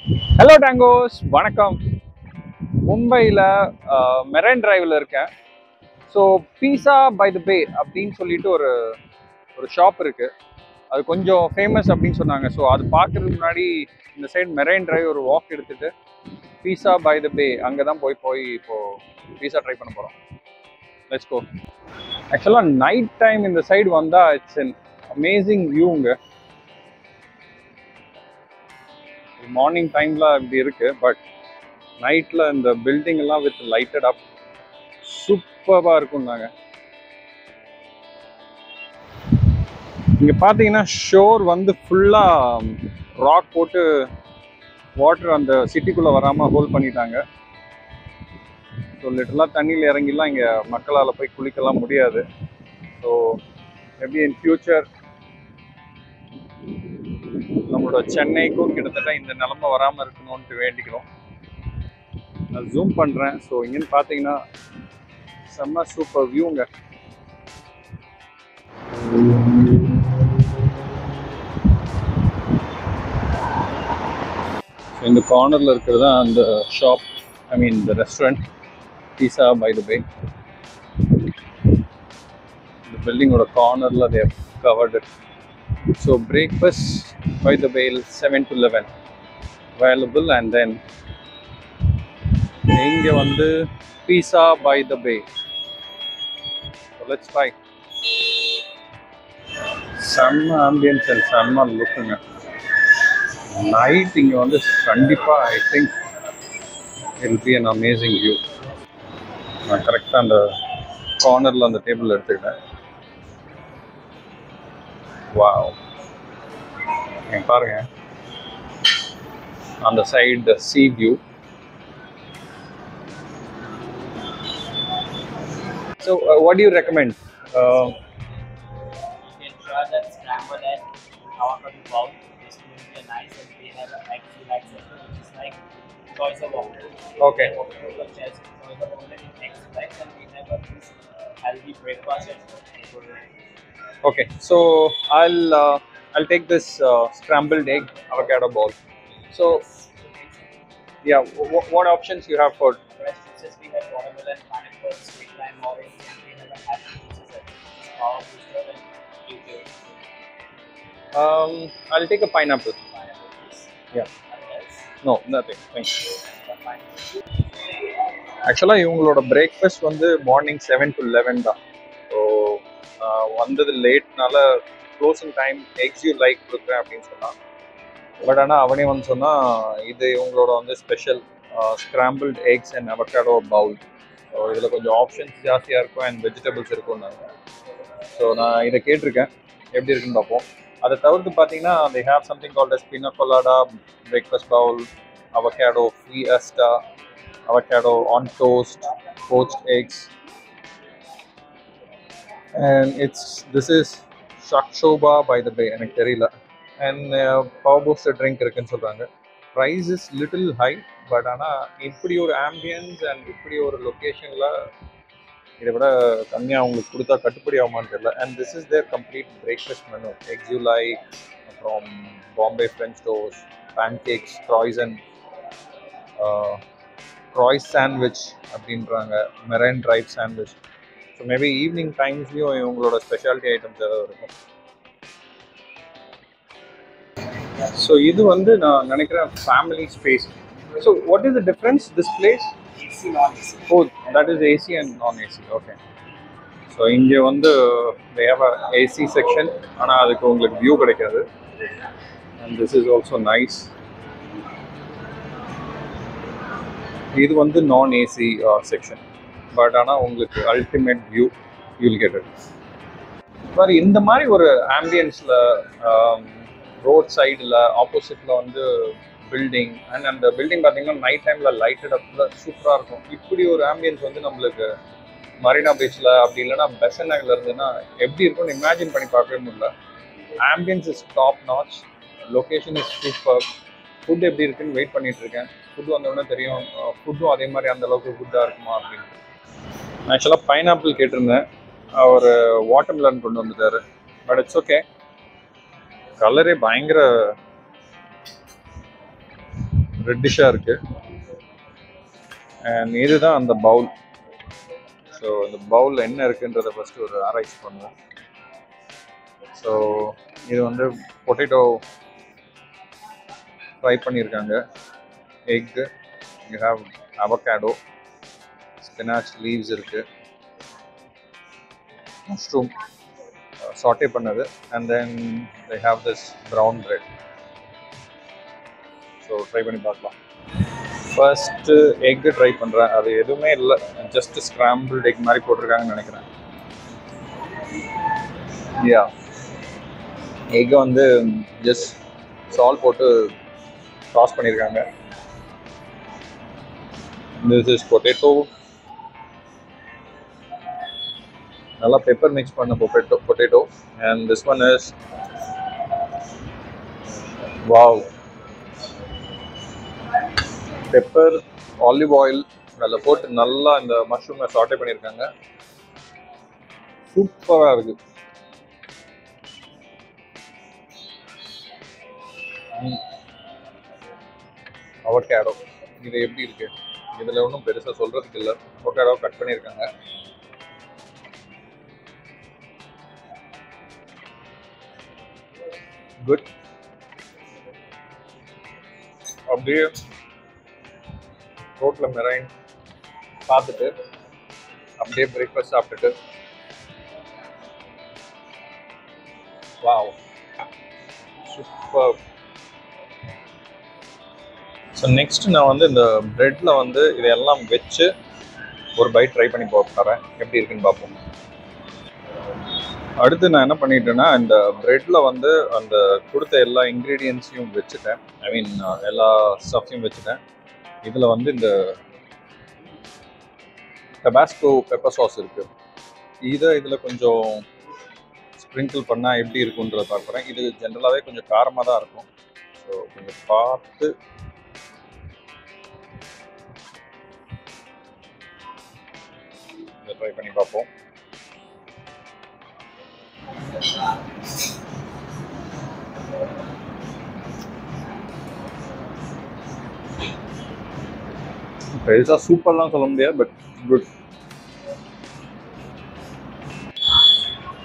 Hello டாங்கோஸ், வணக்கம். மும்பையில் marine டிரைவில் இருக்கேன். ஸோ பீஸா பை த பே அப்படின்னு சொல்லிட்டு ஒரு ஒரு ஷாப் இருக்குது. அது கொஞ்சம் ஃபேமஸ் அப்படின்னு சொன்னாங்க. ஸோ அது பார்க்குறதுக்கு முன்னாடி இந்த சைடு மெரைன் டிரைவ் ஒரு வாக் எடுத்துகிட்டு பீஸா பை த பே அங்கே தான் போய் இப்போது பீஸா ட்ரை பண்ண போகிறோம். Let's go. ஆக்சுவலாக நைட் டைம் இந்த சைடு வந்தால் இட்ஸ் அன் அமேசிங் வியூங்க. மார்னிங் டைமில் இப்படி இருக்குது, பட் நைட்டில் இந்த பில்டிங் எல்லாம் வித் லைட்டட் அப் சூப்பராக இருக்கும்னாங்க. இங்கே பார்த்தீங்கன்னா ஷோர் வந்து ஃபுல்லாக ராக் போட்டு வாட்டர் அந்த சிட்டிக்குள்ளே வராமல் ஹோல்ட் பண்ணிட்டாங்க. ஸோ லிட்டரலாக தண்ணியில் இறங்கிலாம் இங்கே மக்களால் போய் குளிக்கலாம் முடியாது. ஸோ மேபி இன் ஃபியூச்சர் நம்மளோட சென்னைக்கும் கிட்டத்தட்ட இந்த நிலமை வராமல் இருக்கணும்ன்ட்டு வேண்டிக்கிறோம். நான் ஜூம் பண்ணுறேன். ஸோ இங்கேன்னு பார்த்தீங்கன்னா செம்ம சூப்பர் வியூங்க. இந்த கார்னரில் இருக்கிறது தான் அந்த shop, I mean the restaurant pizza by the bay. இந்த பில்டிங்கோட கார்னரில் they covered it. So breakfast by the bay 7 to 11 available, and then இங்கே வந்து pizza by the bay. Let's try. செம்ம ஆம்பியன்ஸ் அண்ட் செம்ம லுக்குங்க. நைட் இங்கே வந்து கண்டிப்பாக I think it be an amazing view. நான் கரெக்டாக அந்த கார்னரில் அந்த டேபிள் எடுத்துக்கிட்டேன். வாவ், பாருங்க அந்த side C view. So what do you recommend? You can try that scrambled egg avocado bowl. This will be nice, and we have an egg flat section, which is like choice of omelette. Okay. Such as choice of omelette in egg flat, and we have a this healthy breakfast as well. Okay, so I'll take this scrambled egg avocado bowl. So yeah, what options you have for? Fresh juices we have watermelon, pineapple, sweet lime, orange, and we have a apple juices as well. Power booster and kiwi. I'll take a pineapple. Pineapple juice. Yeah. And else? No, nothing. Thanks. Pineapple. ஆக்சுவலாக இவங்களோட breakfast வந்து morning 7 to 11 தான். So வந்தது லேட்னால closing time eggs you like கொடுக்குறேன் அப்படின்னு சொன்னான். But ஆனால் அவனே வந்து சொன்னால் இது இவங்களோட வந்து special scrambled eggs and avocado bowl. So இதில் கொஞ்சம் ஆப்ஷன்ஸ் ஜாஸ்தியாக இருக்கும் அண்ட் வெஜிடபிள்ஸ் இருக்கும்னாங்க. ஸோ நான் இதை கேட்டிருக்கேன், எப்படி இருக்குன்னு பார்ப்போம். அதை தவிர்த்து பார்த்தீங்கன்னா they have something called as pina colada breakfast bowl, avocado fiesta, avocado on toast, poached eggs, and this is shakshoba by the bay, எனக்கு தெரியல. அண்ட் பவர் பூஸ்டர் ட்ரிங்க் இருக்குன்னு சொல்கிறாங்க. Price is little high, but ஆனால் இப்படி ஒரு ambience and இப்படி ஒரு லொக்கேஷனில் இதை விட கம்மியாக அவங்களுக்கு கொடுத்தா கட்டுப்படி ஆகுமான்னு தெரியல. And this is their complete breakfast menu. Eggs you like, அப்புறம் Bombay French toast, pancakes, croissant sandwich அப்படின்றாங்க, Marine Drive sandwich. So maybe evening டைம்ஸ்லேயும் இவங்களோட ஸ்பெஷாலிட்டி ஐட்டம்ஸ் ஏதாவது இருக்கும். ஸோ இது வந்து நான் நினைக்கிறேன் family space. So what is the difference this place? AC, non-AC. Oh, that is AC and non AC. Okay. So இங்கே வந்து they have a AC section, ஆனால் அதுக்கு உங்களுக்கு வியூ கிடைக்காது. And this is also nice. இது வந்து non AC section, but ஆனால் உங்களுக்கு ultimate view you'll get it. Sorry, இந்த மாதிரி ஒரு ஆம்பியன்ஸில் ரோட் சைடில் ஆப்போசிட்டில் வந்து பில்டிங், அண்ட் அந்த பில்டிங் பார்த்தீங்கன்னா நைட் டைமில் லைட்டட் அப்பில் சூப்பராக இருக்கும். இப்படி ஒரு ஆம்பியன்ஸ் வந்து நம்மளுக்கு மரீனா பீச்சில் அப்படி இல்லைனா பெசன் நகரில் இருந்ததுன்னா எப்படி இருக்கும்னு இமேஜின் பண்ணி பார்க்கவே முடியல. Ambience is top notch, location is super. Food எப்படி இருக்குன்னு வெயிட் பண்ணிட்டு இருக்கேன். ஃபுட் வந்தோடனே தெரியும். ஃபுட்டும் அதே மாதிரி அந்த அளவுக்கு ஃபுட்டாக இருக்குமா அப்படின்னு. ஆக்சுவலாக பைனாப்பிள் கேட்டிருந்தேன், அவர் வாட்டர்மெலன் கொண்டு வந்துட்டார். But it's okay. கலரே பயங்கர ரெட்டிஷாக இருக்கு. அண்ட் இதுதான் அந்த பவுல். ஸோ இந்த பவுலில் என்ன இருக்குன்றதை ஃபஸ்ட்டு ஒரு ஆராய்ச்சி பண்ணுவோம். ஸோ இது வந்து பொட்டேட்டோ ஃப்ரை பண்ணியிருக்காங்க, egg, you have avocado, spinach leaves இருக்குது, மஷ்ரூம் சாட்டே பண்ணது, and then they have this brown bread. So try பண்ணி பார்க்கலாம். ஃபர்ஸ்ட்டு எக்கு ட்ரை பண்ணுறேன். அது எதுவுமே இல்லை, ஜஸ்ட் ஸ்க்ராம்பிள்டு எக் மாதிரி போட்டிருக்காங்கன்னு நினைக்கிறேன். யா, எக்கை வந்து ஜஸ்ட் சால்ட் போட்டு டாஸ் பண்ணியிருக்காங்க. திஸ் இஸ் பொட்டேட்டோ, நல்லா பெப்பர் மிக்ஸ் பண்ண potato. And this one is wow, pepper, olive oil அதில் போட்டு நல்லா இந்த மஷ்ரூமை சாட்டே பண்ணியிருக்காங்க. சூப்பராக இருக்கு. அவகாடோ இது எப்படி இருக்கு? இதில் ஒன்றும் பெருசாக சொல்றதுக்கு இல்லை. அவகாடோ கட் பண்ணியிருக்காங்க. குட். அப்படியே ரோட்டில் மெரைன் பார்த்துட்டு அப்படியே பிரேக்ஃபாஸ்ட் சாப்பிட்டுட்டு வாவ், சூப்பர். ஸோ நெக்ஸ்ட் நான் வந்து இந்த ப்ரெட்டில் வந்து இதையெல்லாம் வச்சு ஒரு பைட் ட்ரை பண்ணி போகிறேன், எப்படி இருக்குன்னு பார்ப்போம். அடுத்து நான் என்ன பண்ணிட்டேன்னா, இந்த ப்ரெட்டில் வந்து அந்த கொடுத்த எல்லா இன்க்ரீடியன்ஸையும் வச்சுட்டேன். ஐ மீன் எல்லா ஸ்டஃப்பையும் வச்சுட்டேன். இதில் வந்து இந்த டபாஸ்கோ பெப்பர் சாஸ் இருக்குது, இதை இதில் கொஞ்சம் ஸ்ப்ரிங்கிள் பண்ணால் எப்படி இருக்குன்றதை பார்க்குறேன். இது ஜென்ரலாகவே கொஞ்சம் காரமாக தான் இருக்கும். ஸோ கொஞ்சம் பார்த்து இதை ட்ரை பண்ணி பார்ப்போம். பெருசாக சூப்பர்லாம் சொல்ல முடியாது, பட் குட்.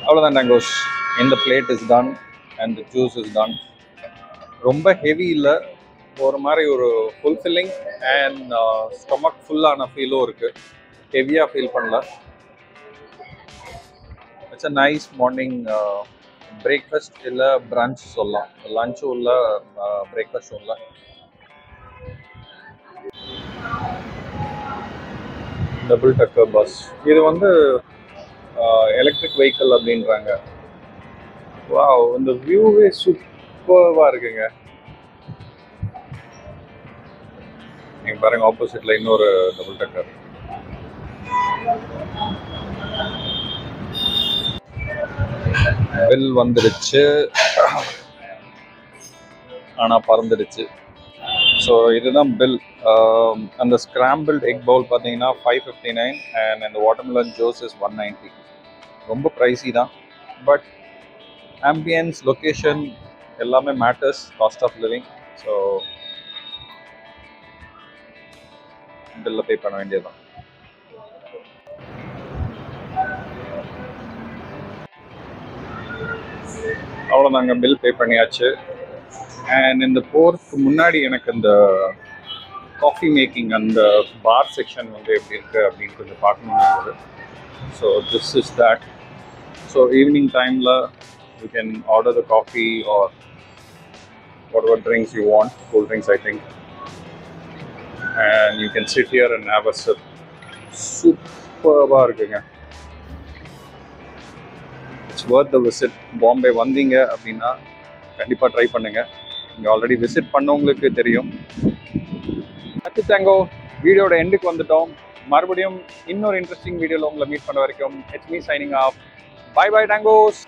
அவ்வளோதான் டேங்கோஸ். இந்த plate is done and the juice is done. ரொம்ப ஹெவி இல்லை, ஒரு மாதிரி ஒரு ஃபுல்ஃபில்லிங் அண்ட் ஸ்டொமக் ஃபுல்லான ஃபீலும் இருக்குது. ஹெவியாக ஃபீல் பண்ணல. It's a nice morning breakfast இல்லை பிரன்ச் சொல்லலாம். லஞ்சும் இல்லை, பிரேக்ஃபாஸ்ட்டும் இல்லை. Double decker bus. இது வந்து எலக்ட்ரிக் வெஹிக்கிள் அப்படின்றாங்க. வாவ், இந்த வியூவே சூப்பராக இருக்குங்க. நீங்க பாருங்க, ஆப்போசிட்ல இன்னொரு டபுள் டக்கர். பில் வந்துடுச்சு, ஆனால் பறந்துடுச்சு. ஸோ இதுதான் பில். அந்த ஸ்க்ராம்பிள்ட் எக் பவுல் பார்த்தீங்கன்னா 559 அண்ட் இந்த வாட்டர்மெலன் ஜூஸ் இஸ் 190. ரொம்ப ப்ரைஸி தான், பட் ஆம்பியன்ஸ், லொக்கேஷன் எல்லாமே matters, cost of living. So பில்லை பே பண்ண வேண்டியதுதான். அவ்வளோதாங்க, பில் பே பண்ணியாச்சு. அண்ட் இந்த போகிறதுக்கு முன்னாடி எனக்கு இந்த காஃபி மேக்கிங் அந்த பார் செக்ஷன் வந்து எப்படி இருக்குது அப்படின்னு கொஞ்சம் பார்க்கணும்னு இருந்தது. So this is that. So evening டைமில் you can order the coffee or whatever drinks you want, cool drinks I think, and you can sit here and have a sip. சூப்பராக இருக்குங்க. It's worth the visit. Bombay வந்தீங்க அப்படின்னா கண்டிப்பாக try பண்ணுங்கள். இங்கே already visit பண்ணவங்களுக்கு தெரியும். அது தேங்கோ, வீடியோட எண்டுக்கு வந்துட்டோம். மறுபடியும் இன்னொரு இன்ட்ரெஸ்டிங் வீடியோவில் உங்களை மீட் பண்ண வரைக்கும் it's me signing off. Bye bye டேங்கோஸ்.